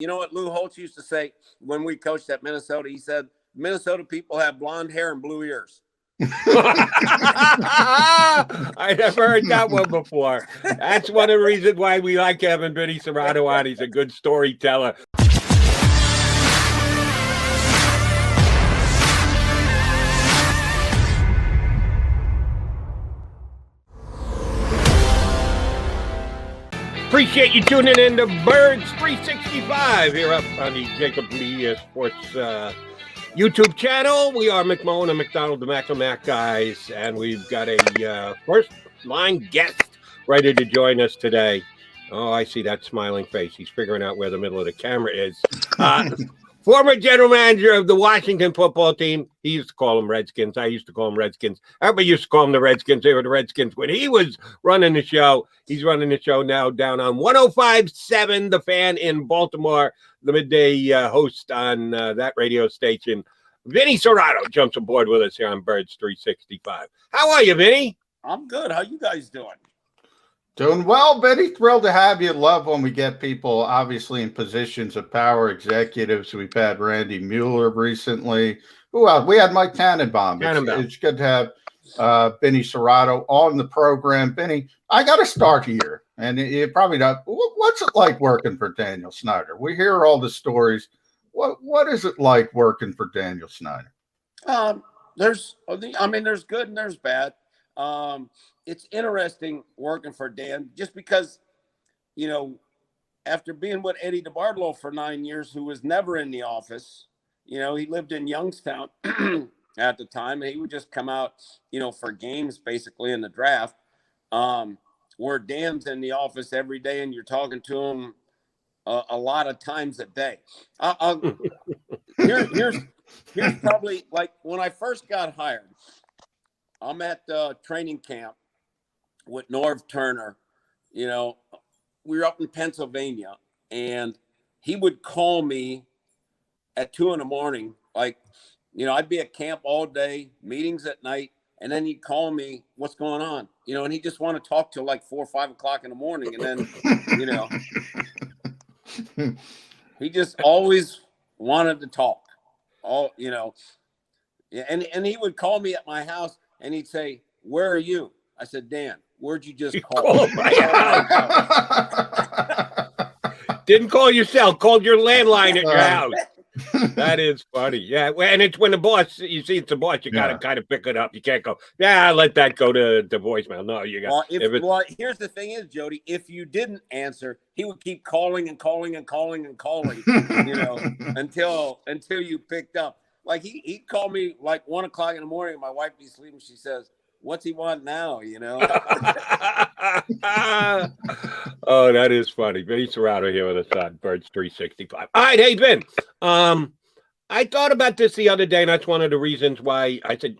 You know what Lou Holtz used to say when we coached at Minnesota? He said, Minnesota people have blonde hair and blue ears. I never heard that one before. That's one of the reasons why we like having Vinny Cerrato on. He's a good storyteller. Appreciate you tuning in to Birds 365 here up on the JAKIB Sports YouTube channel. We are McMullen and McDonald, the Mac guys, and we've got a first-line guest ready to join us today. Oh, I see that smiling face. He's figuring out where the middle of the camera is. Former general manager of the Washington football team. He used to call them Redskins. I used to call them Redskins. Everybody used to call them the Redskins. They were the Redskins when he was running the show. He's running the show now down on 105.7 The Fan in Baltimore, the midday host on that radio station. Vinny Cerrato jumps aboard with us here on Birds 365. How are you, Vinny? I'm good. How you guys doing? Doing well, Vinny. Thrilled to have you. Love when we get people, obviously, in positions of power, executives. We've had Randy Mueller recently. Who else? We had Mike Tannenbaum. It's good to have Vinny Cerrato on the program. Vinny, I got to start here. And you probably not. What's it like working for Daniel Snyder? We hear all the stories. What is it like working for Daniel Snyder? There's good and there's bad. It's interesting working for Dan just because, after being with Eddie DeBartolo for 9 years, who was never in the office, he lived in Youngstown at the time, and he would just come out, for games basically in the draft, where Dan's in the office every day and you're talking to him a lot of times a day. Here's probably like when I first got hired, I'm at training camp with Norv Turner. We were up in Pennsylvania, and he would call me at 2 a.m. Like, I'd be at camp all day, meetings at night, and then he'd call me, what's going on? And he just want to talk till like 4 or 5 o'clock in the morning. And then, he just always wanted to talk. And he would call me at my house and he'd say, where are you? I said, Dan, where'd you just call? Didn't call yourself, called your landline at your house. That is funny. Yeah. And it's when the boss, you see it's the boss, you got to kind of pick it up. You can't go, let that go to voicemail. No, you got well, here's the thing is, Jody, if you didn't answer, he would keep calling and calling and calling and calling, until you picked up. Like he'd call me like 1 o'clock in the morning. My wife be sleeping. She says, what's he want now? Oh, that is funny. Vinny Cerrato here with us on Birds 365. All right, hey, Vin. I thought about this the other day, and that's one of the reasons why I said,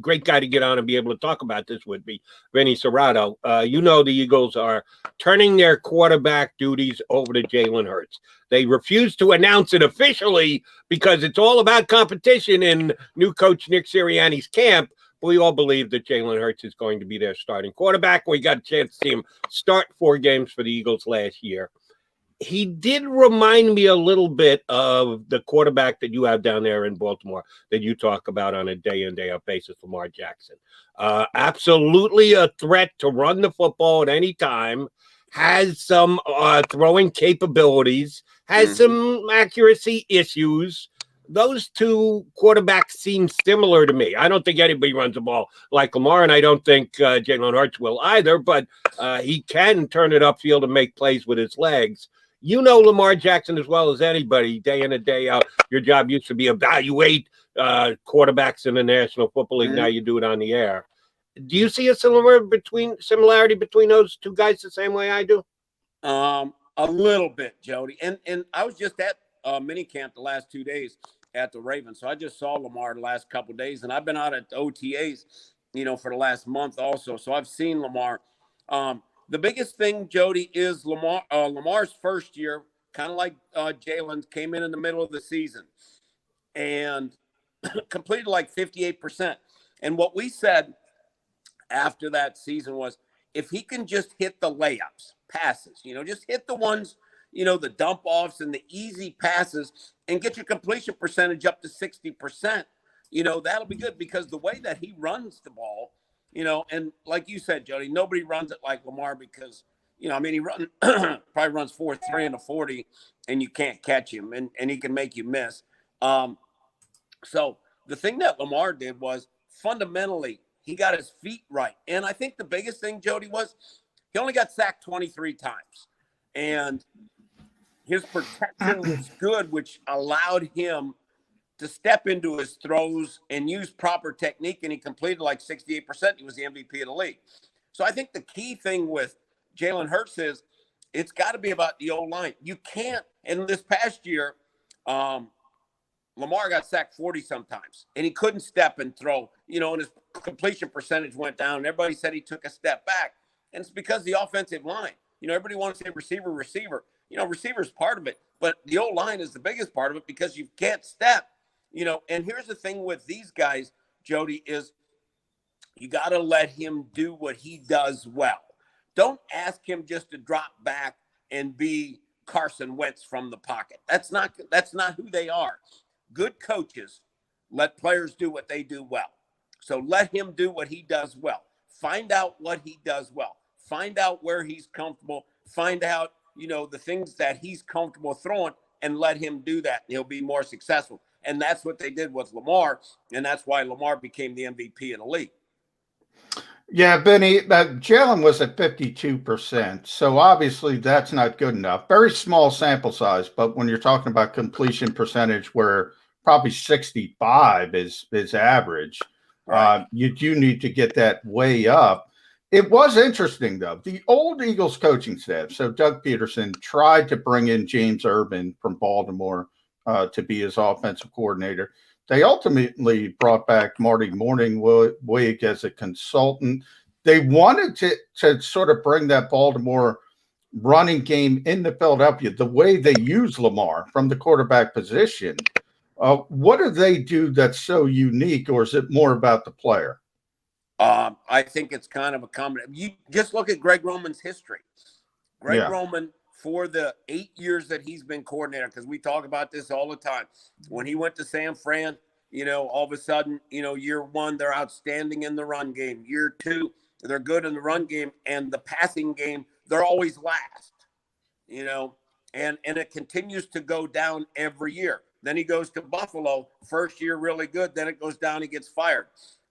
great guy to get on and be able to talk about this would be Vinny Cerrato. The Eagles are turning their quarterback duties over to Jalen Hurts. They refuse to announce it officially because it's all about competition in new coach Nick Sirianni's camp. We all believe that Jalen Hurts is going to be their starting quarterback. We got a chance to see him start 4 games for the Eagles last year. He did remind me a little bit of the quarterback that you have down there in Baltimore that you talk about on a day-in, day-out basis, Lamar Jackson. Absolutely a threat to run the football at any time, has some throwing capabilities, has some accuracy issues. Those two quarterbacks seem similar to me. I don't think anybody runs the ball like Lamar, and I don't think Jalen Hurts will either, but he can turn it upfield and make plays with his legs. Lamar Jackson as well as anybody, day in and day out. Your job used to be evaluate quarterbacks in the National Football League. Now you do it on the air. Do you see a similarity between those two guys the same way I do? A little bit, Jody. And I was just at minicamp the last 2 days at the Ravens. So I just saw Lamar the last couple of days, and I've been out at the OTAs, for the last month also. So I've seen Lamar. The biggest thing, Jody, is Lamar's first year, kind of like Jalen, came in the middle of the season and completed like 58%. And what we said after that season was, if he can just hit the layups, passes, just hit the ones, the dump offs and the easy passes and get your completion percentage up to 60%, that'll be good, because the way that he runs the ball, and like you said, Jody, nobody runs it like Lamar, because, he probably runs 4.3 in a 40 and you can't catch him, and he can make you miss. So the thing that Lamar did was, fundamentally, he got his feet right. And I think the biggest thing, Jody, was he only got sacked 23 times. And his protection was good, which allowed him to step into his throws and use proper technique, and he completed like 68%. He was the MVP of the league. So I think the key thing with Jalen Hurts is it's got to be about the O-line. You can't, and this past year, Lamar got sacked 40 sometimes, and he couldn't step and throw, and his completion percentage went down. And everybody said he took a step back, and it's because the offensive line. Everybody wants to say receiver. Receiver is part of it, but the O-line is the biggest part of it, because you can't step, And here's the thing with these guys, Jody, is you got to let him do what he does well. Don't ask him just to drop back and be Carson Wentz from the pocket. That's not who they are. Good coaches let players do what they do well. So let him do what he does well. Find out what he does well. Find out where he's comfortable. Find out, the things that he's comfortable throwing, and let him do that. And he'll be more successful. And that's what they did with Lamar. And that's why Lamar became the MVP of the league. Yeah, Benny, Jalen was at 52%. So obviously that's not good enough. Very small sample size. But when you're talking about completion percentage, where probably 65 is average, right, you do need to get that way up. It was interesting, though. The old Eagles coaching staff, so Doug Peterson, tried to bring in James Urban from Baltimore to be his offensive coordinator. They ultimately brought back Marty Morningwig as a consultant. They wanted to sort of bring that Baltimore running game into Philadelphia, the way they use Lamar from the quarterback position. What do they do that's so unique, or is it more about the player? I think it's kind of a combination. You just look at Greg Roman's history. Greg Roman, for the 8 years that he's been coordinator, because we talk about this all the time. When he went to San Fran, all of a sudden, year one, they're outstanding in the run game. Year two, they're good in the run game, and the passing game, they're always last, and it continues to go down every year. Then he goes to Buffalo, first year really good, then it goes down, he gets fired.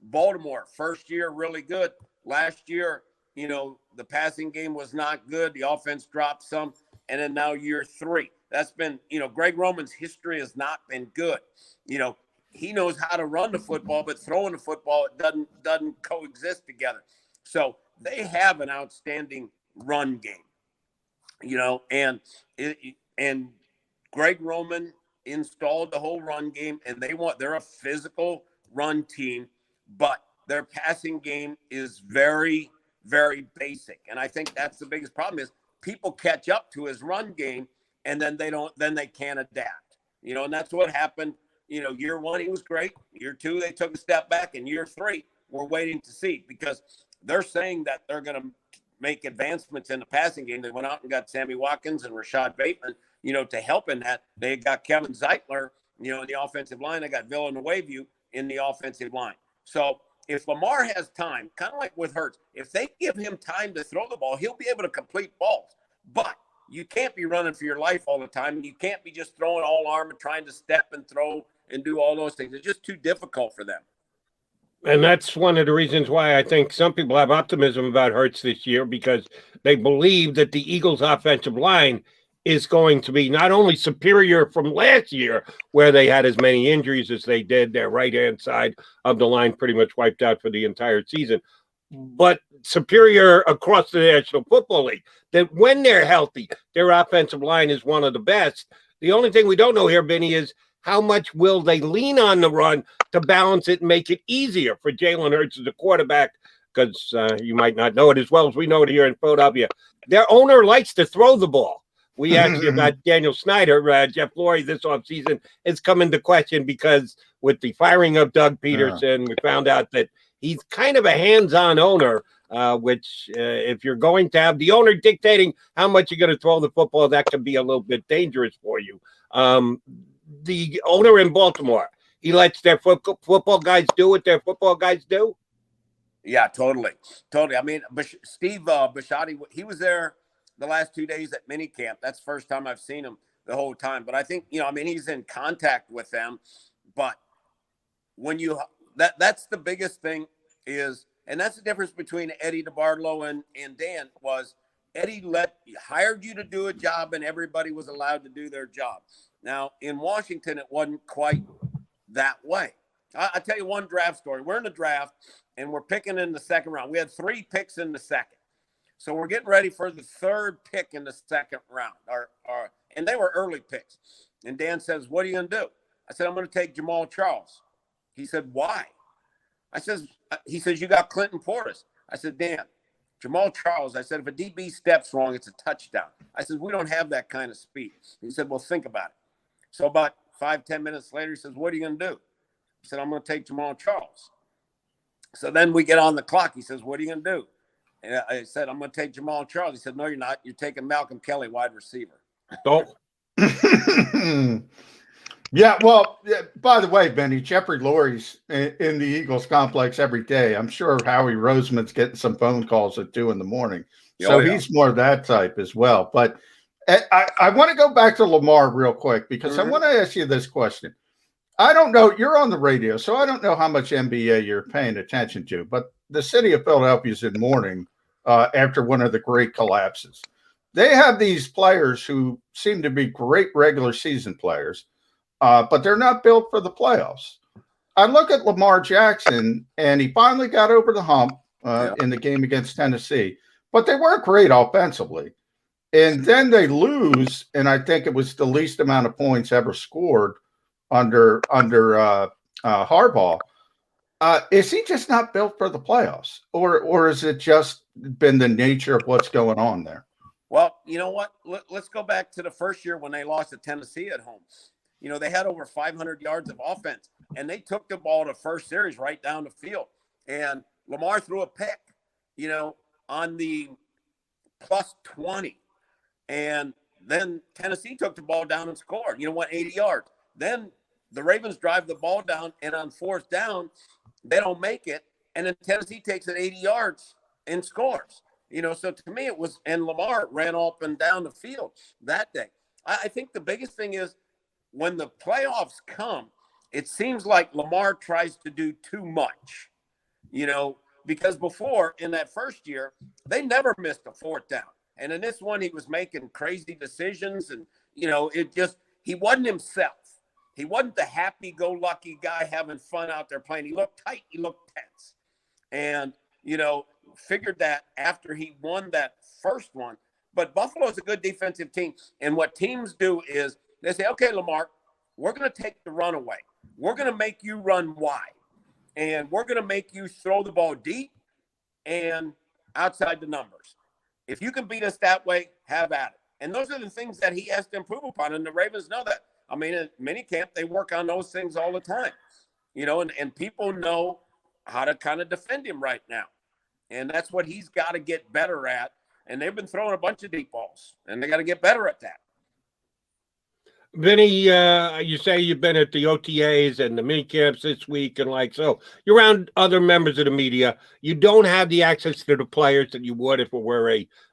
Baltimore, first year really good. Last year, the passing game was not good. The offense dropped some. And then now year three. That's been, Greg Roman's history has not been good. He knows how to run the football, but throwing the football, it doesn't coexist together. So they have an outstanding run game, and Greg Roman installed the whole run game, and they're a physical run team, but their passing game is very, very basic. And I think that's the biggest problem is people catch up to his run game, and then they can't adapt, and that's what happened. Year one, he was great. Year two, they took a step back. And year three, we're waiting to see, because they're saying that they're going to make advancements in the passing game. They went out and got Sammy Watkins and Rashad Bateman, to help in that. They got Kevin Zeitler, in the offensive line. They got Villanueva in the offensive line. So if Lamar has time, kind of like with Hurts, if they give him time to throw the ball, he'll be able to complete balls. But you can't be running for your life all the time. And you can't be just throwing all arm and trying to step and throw and do all those things. It's just too difficult for them. And that's one of the reasons why I think some people have optimism about Hurts this year, because they believe that the Eagles' offensive line is going to be not only superior from last year, where they had as many injuries as they did, their right-hand side of the line pretty much wiped out for the entire season, but superior across the National Football League, that when they're healthy, their offensive line is one of the best. The only thing we don't know here, Vinny, is how much will they lean on the run to balance it and make it easier for Jalen Hurts as a quarterback, because you might not know it as well as we know it here in Philadelphia. Their owner likes to throw the ball. We actually about Daniel Snyder, Jeff Lurie this offseason has come into question, because with the firing of Doug Peterson, we found out that he's kind of a hands-on owner. which if you're going to have the owner dictating how much you're going to throw the football, that can be a little bit dangerous for you. The owner in Baltimore, he lets their football guys do what their football guys do. Yeah, totally. Totally. I mean, Steve Bisciotti, he was there the last 2 days at minicamp. That's the first time I've seen him the whole time. But I think, I mean, he's in contact with them. But when that's the biggest thing is, and that's the difference between Eddie DeBartolo and Dan, was Eddie hired you to do a job and everybody was allowed to do their job. Now, in Washington, it wasn't quite that way. I'll tell you one draft story. We're in the draft, and we're picking in the second round. We had 3 picks in the second. So we're getting ready for the 3rd pick in the second round. And they were early picks. And Dan says, what are you going to do? I said, I'm going to take Jamal Charles. He said, why? He says, you got Clinton Portis. I said, Dan, Jamal Charles, I said, if a DB steps wrong, it's a touchdown. I said, we don't have that kind of speed. He said, well, think about it. So about 5-10 minutes later, he says, what are you going to do? I said, I'm going to take Jamal Charles. So then we get on the clock. He says, what are you going to do? And I said, I'm going to take Jamal Charles. He said, no, you're not. You're taking Malcolm Kelly, wide receiver. Don't. Yeah, well, by the way, Benny, Jeffrey Lurie's in the Eagles complex every day. I'm sure Howie Roseman's getting some phone calls at 2 a.m. So he's more that type as well. But I want to go back to Lamar real quick because I want to ask you this question. I don't know. You're on the radio, so I don't know how much NBA you're paying attention to. But the city of Philadelphia is in mourning after one of the great collapses. They have these players who seem to be great regular season players, but they're not built for the playoffs. I look at Lamar Jackson, and he finally got over the hump in the game against Tennessee, but they weren't great offensively. And then they lose, and I think it was the least amount of points ever scored under Harbaugh. Is he just not built for the playoffs, or has it just been the nature of what's going on there? Well, you know what? Let's go back to the first year when they lost to Tennessee at home. They had over 500 yards of offense, and they took the ball to first series right down the field. And Lamar threw a pick, on the +20. And then Tennessee took the ball down and scored, went 80 yards. Then the Ravens drive the ball down, and on 4th down, they don't make it. And then Tennessee takes it 80 yards and scores. So to me it was, and Lamar ran up and down the field that day. I think the biggest thing is when the playoffs come, it seems like Lamar tries to do too much, because before in that first year, they never missed a 4th down. And in this one, he was making crazy decisions and, he wasn't himself. He wasn't the happy-go-lucky guy having fun out there playing. He looked tight. He looked tense. And, figured that after he won that first one. But Buffalo's a good defensive team. And what teams do is they say, okay, Lamar, we're going to take the run away. We're going to make you run wide. And we're going to make you throw the ball deep and outside the numbers. If you can beat us that way, have at it. And those are the things that he has to improve upon. And the Ravens know that. I mean, in minicamp, they work on those things all the time, and people know how to kind of defend him right now. And that's what he's got to get better at. And they've been throwing a bunch of deep balls, and they got to get better at that. Vinny, you say you've been at the OTAs and the mini camps this week, and so you're around other members of the media. You don't have the access to the players that you would if it were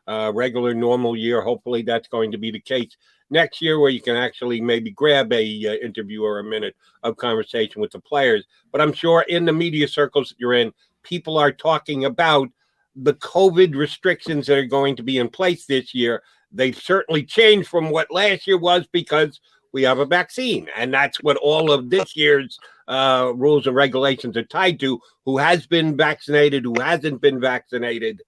a regular, normal year. Hopefully, that's going to be the case next year, where you can actually maybe grab a interview or a minute of conversation with the players. But I'm sure in the media circles that you're in, people are talking about the COVID restrictions that are going to be in place this year. They've certainly changed from what last year was because we have a vaccine. And that's what all of this year's rules and regulations are tied to. Who has been vaccinated, who hasn't been vaccinated.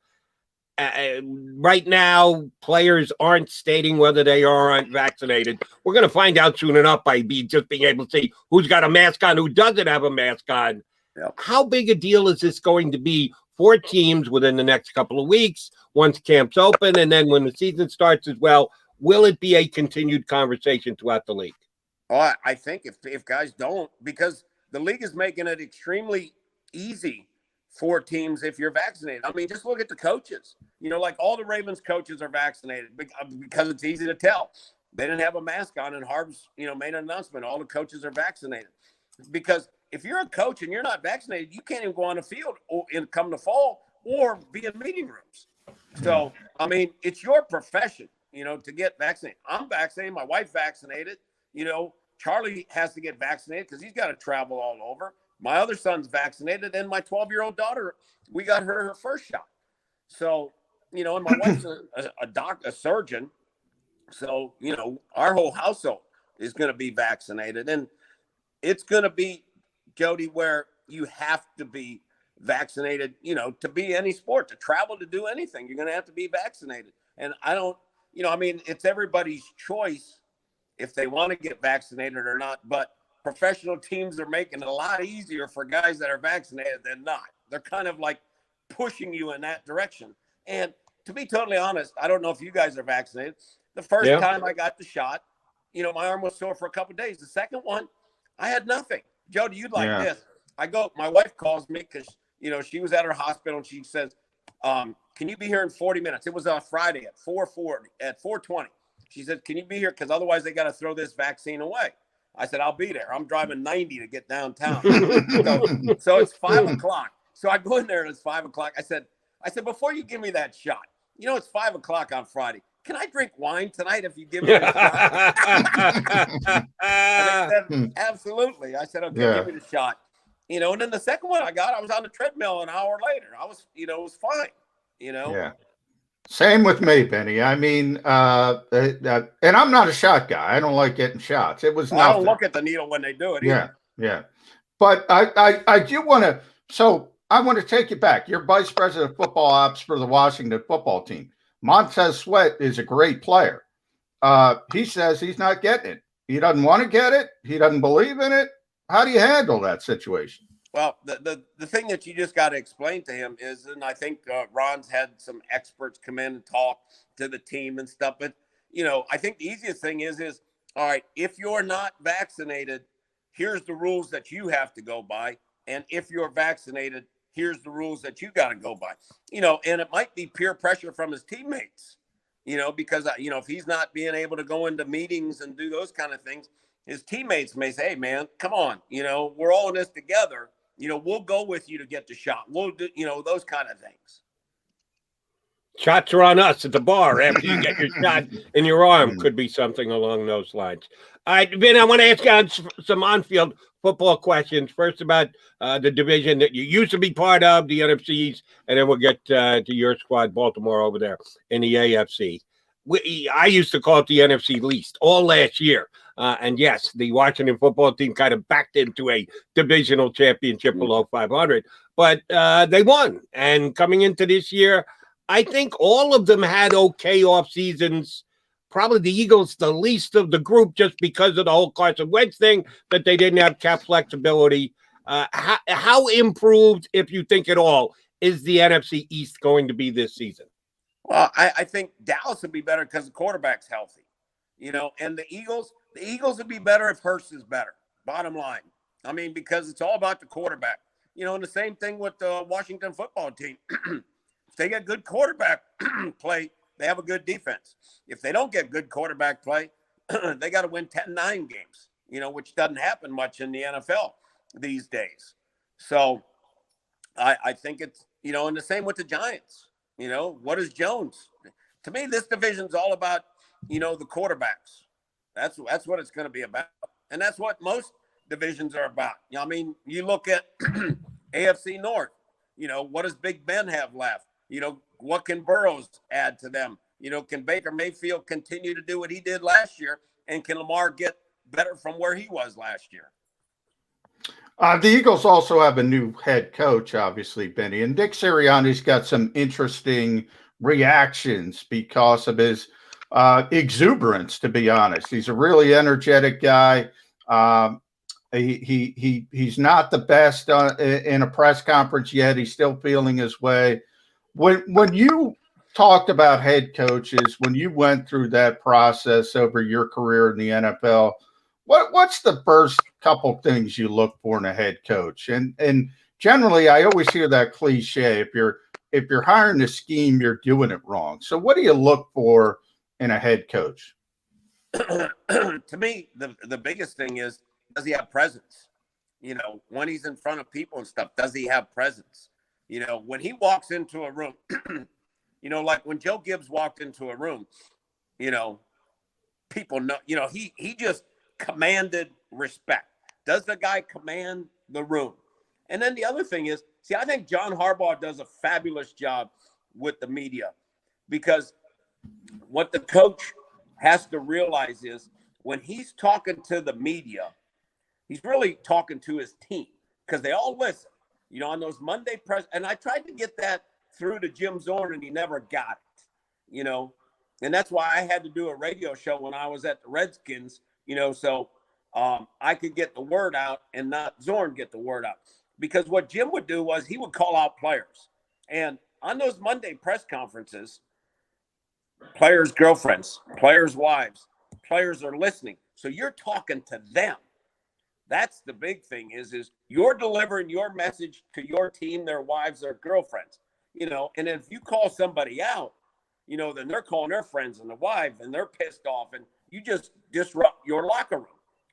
Right now, players aren't stating whether they are or aren't vaccinated. We're going to find out soon enough by just being able to see who's got a mask on, who doesn't have a mask on. Yep. How big a deal is this going to be for teams within the next couple of weeks, once camps open, and then when the season starts as well? Will it be a continued conversation throughout the league? Oh, I think if guys don't, because the league is making it extremely easy 4 teams if you're vaccinated. I mean, just look at the coaches. Like all the Ravens coaches are vaccinated because it's easy to tell. They didn't have a mask on, and Harbs, made an announcement. All the coaches are vaccinated. Because if you're a coach and you're not vaccinated, you can't even go on the field come the fall or be in meeting rooms. So, I mean, it's your profession, to get vaccinated. I'm vaccinated. My wife's vaccinated. Charlie has to get vaccinated because he's got to travel all over. My other son's vaccinated, and my 12-year-old daughter, we got her first shot. So, and my wife's a surgeon. So, our whole household is going to be vaccinated. And it's going to be, Jody, where you have to be vaccinated, to be any sport, to travel, to do anything. You're going to have to be vaccinated. And it's everybody's choice if they want to get vaccinated or not. But professional teams are making it a lot easier for guys that are vaccinated than not. They're kind of like pushing you in that direction. And to be totally honest, I don't know if you guys are vaccinated. The first time I got the shot, my arm was sore for a couple of days. The second one, I had nothing. Jody, you'd like this. My wife calls me because, she was at her hospital, and she says, can you be here in 40 minutes? It was on Friday at 4:40, at 4:20. She said, can you be here? Because otherwise they got to throw this vaccine away. I said, I'll be there. I'm driving 90 to get downtown. So it's 5 o'clock. So I go in there and it's 5 o'clock. I said, before you give me that shot, it's 5 o'clock on Friday. Can I drink wine tonight if you give me a shot? And they said, absolutely. I said, okay, give me the shot. And then the second one I got, I was on the treadmill an hour later. I was, it was fine, Yeah. Same with me, Benny. I mean, and I'm not a shot guy. I don't like getting shots. It was nothing. I don't look at the needle when they do it either. Yeah. But I do want to, so I want to take you back. You're vice president of football ops for the Washington football team. Montez Sweat is a great player. He says he's not getting it. He doesn't want to get it. He doesn't believe in it. How do you handle that situation? Well, the thing that you just got to explain to him is, and I think Ron's had some experts come in and talk to the team and stuff, but, I think the easiest thing is, all right, if you're not vaccinated, here's the rules that you have to go by. And if you're vaccinated, here's the rules that you got to go by, and it might be peer pressure from his teammates, because, if he's not being able to go into meetings and do those kind of things, his teammates may say, hey, man, come on, we're all in this together. We'll go with you to get the shot. We'll do, those kind of things. Shots are on us at the bar after you get your shot in your arm. Could be something along those lines. All right, Vin, I want to ask you some on-field football questions. First about the division that you used to be part of, the NFC East, and then we'll get to your squad, Baltimore, over there in the AFC. I used to call it the NFC least all last year. And yes, the Washington football team kind of backed into a divisional championship below 500, but they won. And coming into this year, I think all of them had okay off seasons. Probably the Eagles, the least of the group, just because of the whole Carson Wentz thing, that they didn't have cap flexibility. How improved, if you think at all, is the NFC East going to be this season? Well, I think Dallas would be better because the quarterback's healthy, and the Eagles would be better if Hurst is better, bottom line. I mean, because it's all about the quarterback, and the same thing with the Washington football team. If they get good quarterback play, they have a good defense. If they don't get good quarterback play, they got to win 10-9 games, which doesn't happen much in the NFL these days. So I think it's, and the same with the Giants. What is Jones? To me, this division's all about, the quarterbacks. That's what it's going to be about. And that's what most divisions are about. I mean, you look at AFC North, what does Big Ben have left? What can Burrows add to them? Can Baker Mayfield continue to do what he did last year? And can Lamar get better from where he was last year? The Eagles also have a new head coach, obviously, Benny. And Dick Sirianni's got some interesting reactions because of his exuberance, to be honest. He's a really energetic guy. He's not the best in a press conference yet. He's still feeling his way. When you talked about head coaches, when you went through that process over your career in the NFL, what's the first couple things you look for in a head coach? And generally I always hear that cliche, if you're hiring a scheme, you're doing it wrong. So what do you look for in a head coach? To me, the biggest thing is, does he have presence? When he's in front of people and stuff, does he have presence? When he walks into a room, like when Joe Gibbs walked into a room, people know, he just commanded respect. Does the guy command the room? And then the other thing is, see, I think John Harbaugh does a fabulous job with the media, because what the coach has to realize is when he's talking to the media, he's really talking to his team, because they all listen, on those Monday press. And I tried to get that through to Jim Zorn, and he never got it, and that's why I had to do a radio show when I was at the Redskins, so I could get the word out and not Zorn get the word out. Because what Jim would do was he would call out players. And on those Monday press conferences, players' girlfriends, players' wives, players are listening. So you're talking to them. That's the big thing is you're delivering your message to your team, their wives, their girlfriends, and if you call somebody out, then they're calling their friends and the wife, and they're pissed off, and you just disrupt your locker room.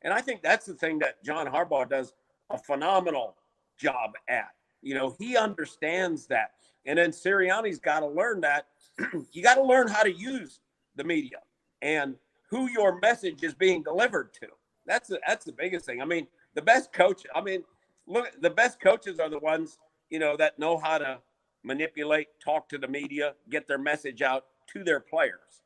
And I think that's the thing that John Harbaugh does a phenomenal job at. He understands that. And then Sirianni's got to learn that. You got to learn how to use the media and who your message is being delivered to. That's the biggest thing. I mean, the best coach, look, the best coaches are the ones, that know how to manipulate, talk to the media, get their message out to their players.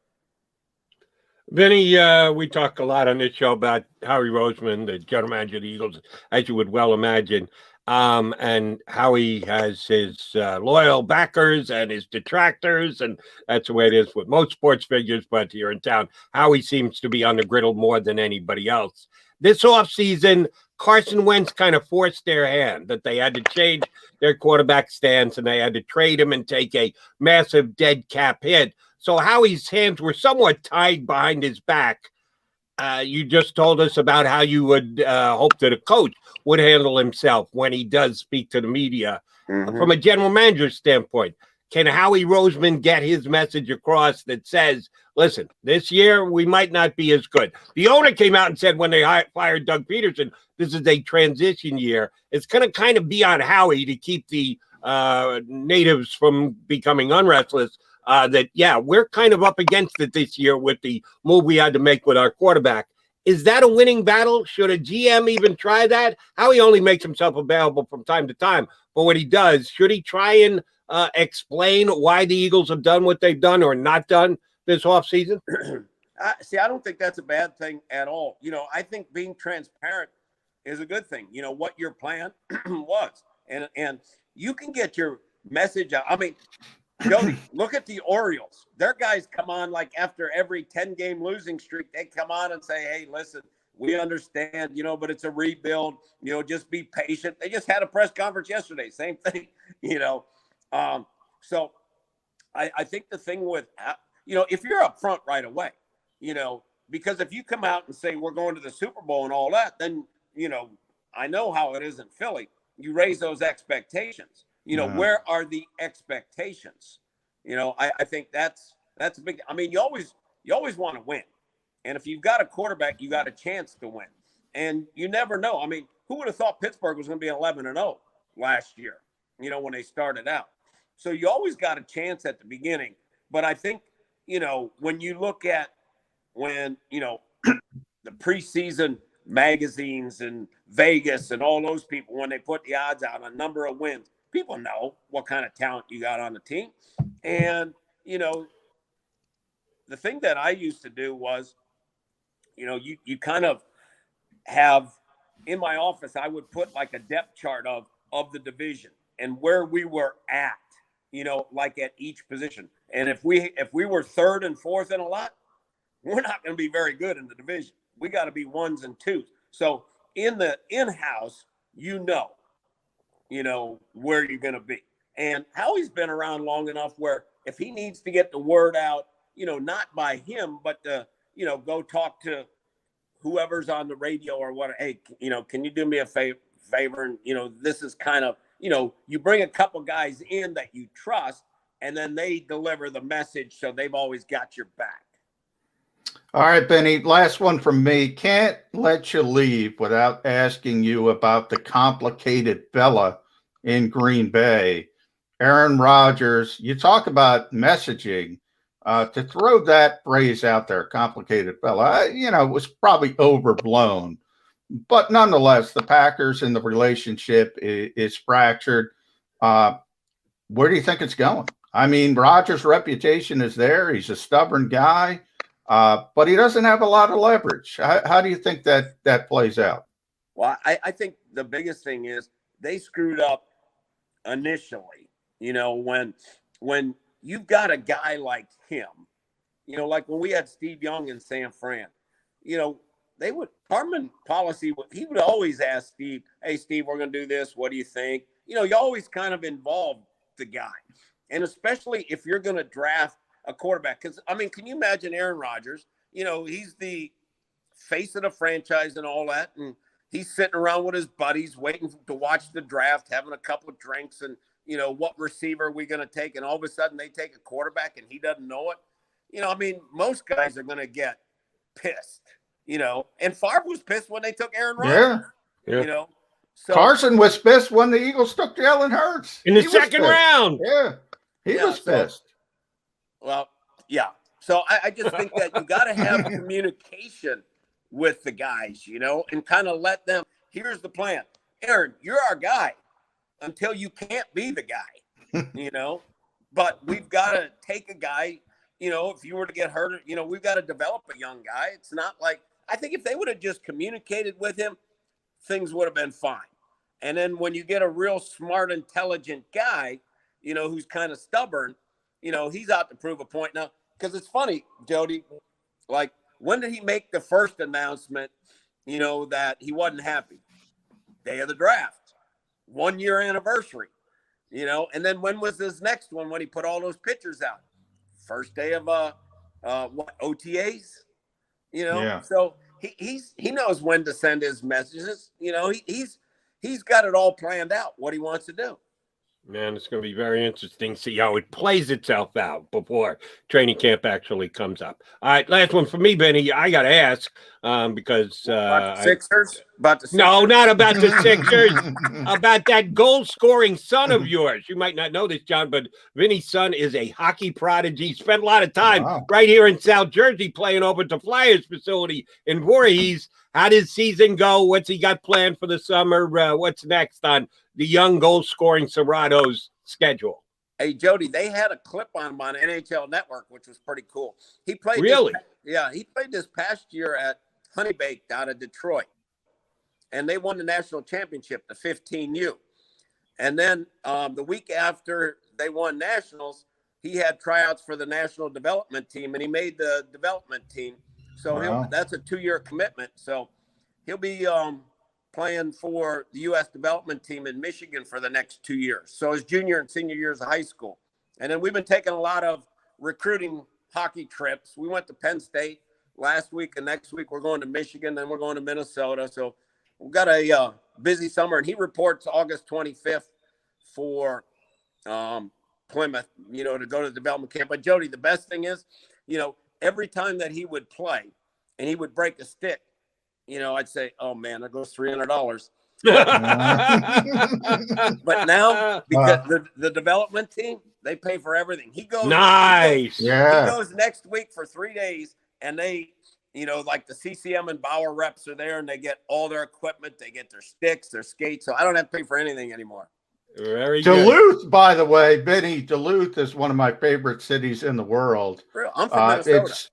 Vinny, we talk a lot on this show about Howie Roseman, the general manager of the Eagles, as you would well imagine, and Howie has his loyal backers and his detractors, and that's the way it is with most sports figures. But here in town, Howie seems to be on the griddle more than anybody else. This offseason, Carson Wentz kind of forced their hand, that they had to change their quarterback stance and they had to trade him and take a massive dead cap hit. So Howie's hands were somewhat tied behind his back. You just told us about how you would hope that a coach would handle himself when he does speak to the media. Mm-hmm. From a general manager standpoint, can Howie Roseman get his message across that says, listen, this year we might not be as good? The owner came out and said when they fired Doug Peterson, this is a transition year. It's going to kind of be on Howie to keep the natives from becoming unrestless. That, yeah, we're kind of up against it this year with the move we had to make with our quarterback. Is that a winning battle? Should a GM even try that? Howie only makes himself available from time to time. But what he does, should he try and explain why the Eagles have done what they've done or not done this offseason? See, I don't think that's a bad thing at all. I think being transparent is a good thing. What your plan was. And you can get your message out. I mean, Jody, look at the Orioles. Their guys come on like after every 10-game losing streak. They come on and say, hey, listen, we understand, but it's a rebuild. Just be patient. They just had a press conference yesterday. Same thing, So I think the thing with, if you're up front right away, because if you come out and say we're going to the Super Bowl and all that, then, I know how it is in Philly. You raise those expectations. Where are the expectations? I think that's a big. I mean, you always want to win, and if you've got a quarterback, you got a chance to win, and you never know. I mean, who would have thought Pittsburgh was going to be 11-0 last year? When they started out, so you always got a chance at the beginning. But I think when you look at the preseason magazines and Vegas and all those people, when they put the odds out on number of wins, people know what kind of talent you got on the team. And, the thing that I used to do was, you kind of have in my office, I would put like a depth chart of the division and where we were at, like at each position. And if we were third and fourth in a lot, we're not going to be very good in the division. We got to be ones and twos. So in the in-house, where you're going to be. And Howie's been around long enough where if he needs to get the word out, not by him, but to, go talk to whoever's on the radio or what, hey, can you do me a favor? And, this is kind of you bring a couple guys in that you trust, and then they deliver the message, so they've always got your back. All right, Benny, last one from me. Can't let you leave without asking you about the complicated fella in Green Bay. Aaron Rodgers, you talk about messaging. To throw that phrase out there, complicated fella, it was probably overblown. But nonetheless, the Packers and the relationship is fractured. Where do you think it's going? I mean, Rodgers' reputation is there. He's a stubborn guy, but he doesn't have a lot of leverage. How do you think that plays out? Well, I think the biggest thing is they screwed up initially. When you've got a guy like him, like when we had Steve Young in San Fran, Harmon policy, he would always ask Steve, hey, Steve, we're going to do this. What do you think? You always kind of involve the guy. And especially if you're going to draft a quarterback. Because, can you imagine Aaron Rodgers? He's the face of the franchise and all that. And he's sitting around with his buddies waiting to watch the draft, having a couple of drinks and, what receiver are we going to take? And all of a sudden they take a quarterback and he doesn't know it. Most guys are going to get pissed, and Favre was pissed when they took Aaron Rodgers, yeah. So Carson was pissed when the Eagles took Jalen Hurts in the second round. Yeah, he was pissed. Well, yeah. So I just think that you got to have communication with the guys, and kind of let them. Here's the plan, Aaron. You're our guy until you can't be the guy, But we've got to take a guy. If you were to get hurt, we've got to develop a young guy. It's not like, I think if they would have just communicated with him, things would have been fine. And then when you get a real smart, intelligent guy, who's kind of stubborn, he's out to prove a point now. Because it's funny, Jody, like, when did he make the first announcement, that he wasn't happy? Day of the draft, 1 year anniversary, and then when was this next one when he put all those pictures out? First day of OTAs, Yeah. So he knows when to send his messages. He's got it all planned out what he wants to do. Man, it's going to be very interesting to see how it plays itself out before training camp actually comes up. All right, last one for me, Benny. I got to ask because about the Sixers. No, not about the Sixers. About that goal-scoring son of yours. You might not know this, John, but Vinny's son is a hockey prodigy. Spent a lot of time right here in South Jersey playing over at the Flyers facility in Voorhees. How did season go? What's he got planned for the summer? What's next on the young goal-scoring Cerrato's schedule? Hey, Jody, they had a clip on him on NHL Network, which was pretty cool. He played. Really? He played this past year at Honey Baked out of Detroit. And they won the national championship, the 15U. And then the week after they won nationals, he had tryouts for the national development team, and he made the development team. So that's a 2-year commitment. So he'll be playing for the U.S. development team in Michigan for the next 2 years. So his junior and senior years of high school. And then we've been taking a lot of recruiting hockey trips. We went to Penn State last week, and next week we're going to Michigan, then we're going to Minnesota. So we've got a busy summer, and he reports August 25th for Plymouth, to go to the development camp. But Jody, the best thing is, every time that he would play and he would break a stick, I'd say, oh man, there goes $300. But now, because the development team, they pay for everything. He goes nice. He goes next week for 3 days, and they, like the CCM and Bauer reps are there, and they get all their equipment. They get their sticks, their skates. So I don't have to pay for anything anymore. Very Duluth, good. by the way, Benny, Duluth is one of my favorite cities in the world. I'm from Minnesota.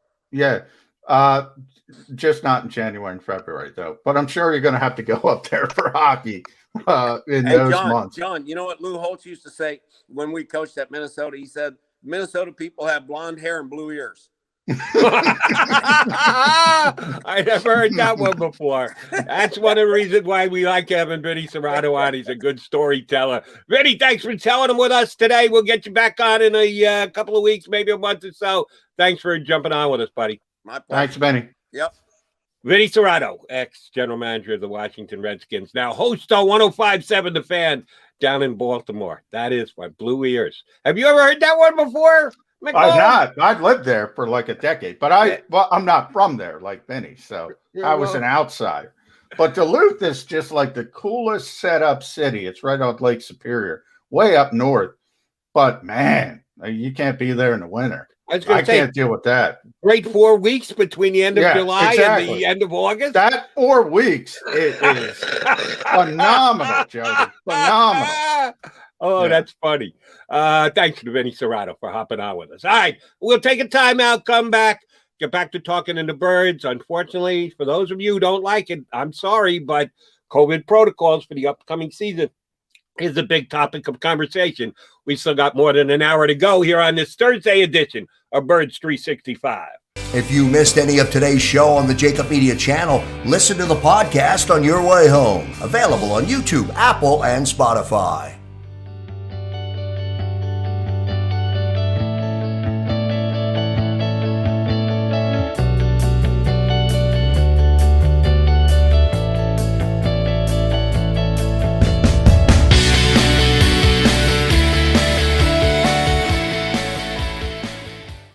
Just not in January and February, though. But I'm sure you're going to have to go up there for hockey in those months. John, you know what Lou Holtz used to say when we coached at Minnesota? He said, Minnesota people have blonde hair and blue ears. I never heard that one before. That's one of the reasons why we like having Vinny Cerrato on. He's a good storyteller. Vinny, thanks for telling him with us today. We'll get you back on in a couple of weeks, maybe a month or so. Thanks for jumping on with us, buddy. My pleasure. Thanks, Benny. Yep. Vinny Cerrato, ex-general manager of the Washington Redskins, now host on 105.7 The Fan down in Baltimore. That is my blue ears. Have you ever heard that one before, McCall? I've not. I've lived there for like a decade, but I'm not from there like Vinny, so I was an outsider. But Duluth is just like the coolest set up city. It's right on Lake Superior, way up north. But man, you can't be there in the winter. I can't deal with that. Great 4 weeks between the end of July and the end of August. That 4 weeks, it is phenomenal, Jody. Phenomenal. Oh, that's funny. Thanks to Vinny Cerrato for hopping on with us. All right, we'll take a timeout, come back, get back to talking to the birds. Unfortunately, for those of you who don't like it, I'm sorry, but COVID protocols for the upcoming season is a big topic of conversation. We still got more than an hour to go here on this Thursday edition of Birds 365. If you missed any of today's show on the JAKIB Media channel, listen to the podcast on your way home. Available on YouTube, Apple, and Spotify.